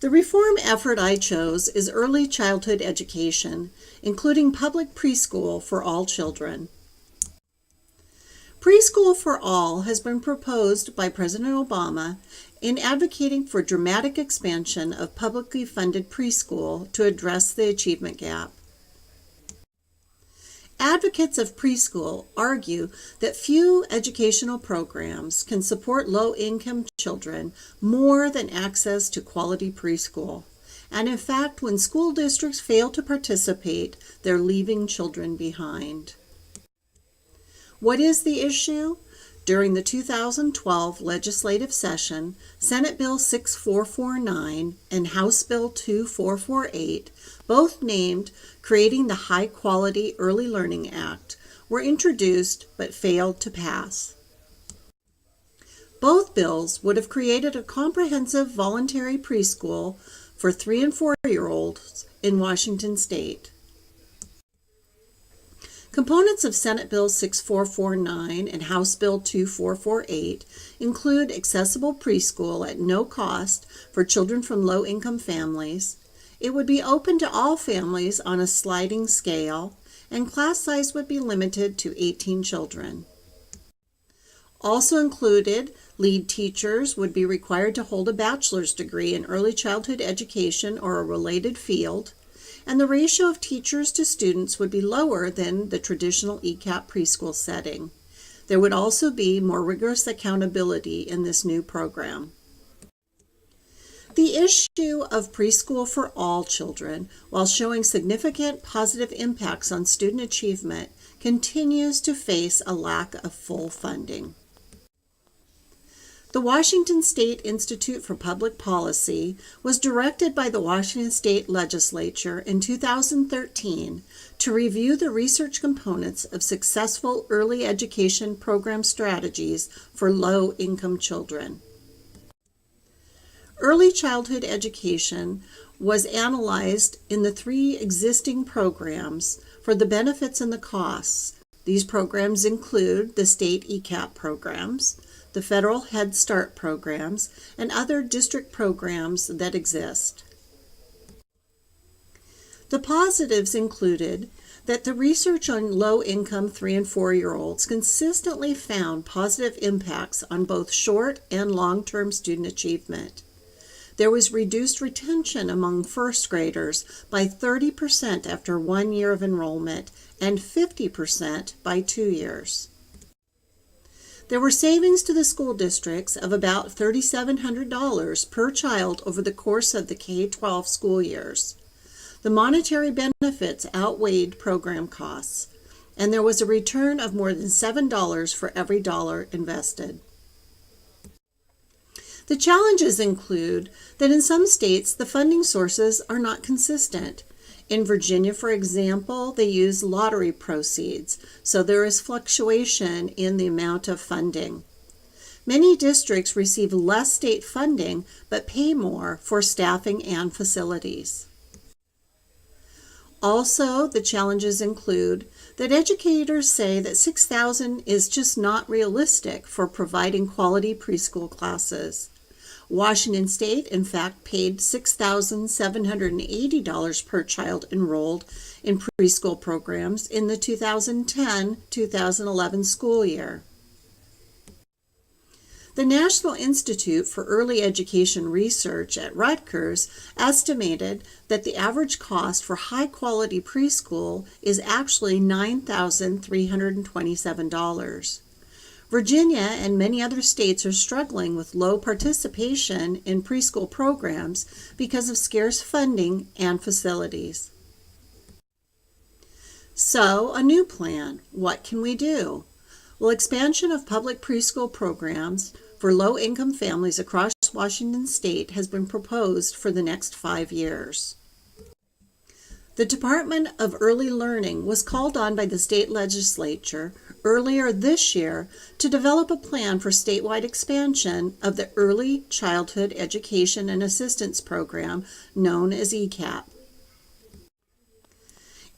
The reform effort I chose is early childhood education, including public preschool for all children. Preschool for All has been proposed by President Obama in advocating for dramatic expansion of publicly funded preschool to address the achievement gap. Advocates of preschool argue that few educational programs can support low-income children more than access to quality preschool. And in fact, when school districts fail to participate, they're leaving children behind. What is the issue? During the 2012 legislative session, Senate Bill 6449 and House Bill 2448, both named Creating the High Quality Early Learning Act, were introduced but failed to pass. Both bills would have created a comprehensive voluntary preschool for 3- and 4-year-olds in Washington state. Components of Senate Bill 6449 and House Bill 2448 include accessible preschool at no cost for children from low-income families. It would be open to all families on a sliding scale, and class size would be limited to 18 children. Also included, lead teachers would be required to hold a bachelor's degree in early childhood education or a related field, and the ratio of teachers to students would be lower than the traditional ECAP preschool setting. There would also be more rigorous accountability in this new program. The issue of preschool for all children, while showing significant positive impacts on student achievement, continues to face a lack of full funding. The Washington State Institute for Public Policy was directed by the Washington State Legislature in 2013 to review the research components of successful early education program strategies for low-income children. Early childhood education was analyzed in the 3 existing programs for the benefits and the costs. These programs include the state ECAP programs, the federal Head Start programs, and other district programs that exist. The positives included that the research on low-income 3- and 4-year-olds consistently found positive impacts on both short and long-term student achievement. There was reduced retention among first graders by 30% after 1 year of enrollment and 50% by 2 years. There were savings to the school districts of about $3,700 per child over the course of the K-12 school years. The monetary benefits outweighed program costs, and there was a return of more than $7 for every dollar invested. The challenges include that in some states the funding sources are not consistent. In Virginia, for example, they use lottery proceeds, so there is fluctuation in the amount of funding. Many districts receive less state funding but pay more for staffing and facilities. Also, the challenges include that educators say that $6,000 is just not realistic for providing quality preschool classes. Washington State, in fact, paid $6,780 per child enrolled in preschool programs in the 2010-2011 school year. The National Institute for Early Education Research at Rutgers estimated that the average cost for high-quality preschool is actually $9,327. Virginia and many other states are struggling with low participation in preschool programs because of scarce funding and facilities. So, a new plan. What can we do? Well, expansion of public preschool programs for low-income families across Washington state has been proposed for the next 5 years. The Department of Early Learning was called on by the state legislature earlier this year to develop a plan for statewide expansion of the Early Childhood Education and Assistance Program known as ECAP.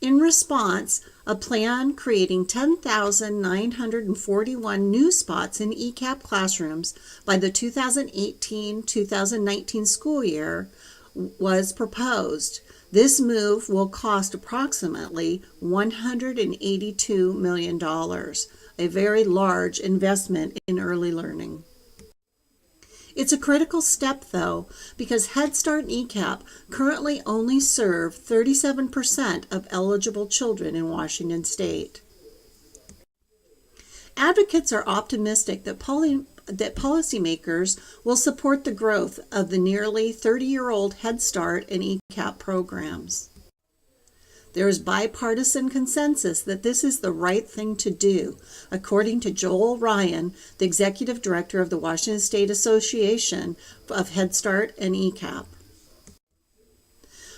In response, a plan creating 10,941 new spots in ECAP classrooms by the 2018-2019 school year was proposed. This move will cost approximately $182 million, a very large investment in early learning. It's a critical step, though, because Head Start and ECAP currently only serve 37% of eligible children in Washington state. Advocates are optimistic that policymakers will support the growth of the nearly 30-year-old Head Start and ECAP programs. There is bipartisan consensus that this is the right thing to do, according to Joel Ryan, the executive director of the Washington State Association of Head Start and ECAP.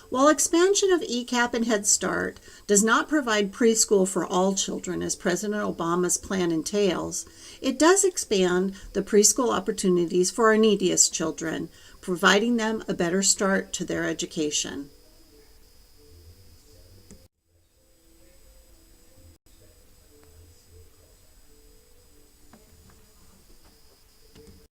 While expansion of ECAP and Head Start does not provide preschool for all children, as President Obama's plan entails, it does expand the preschool opportunities for our neediest children, providing them a better start to their education.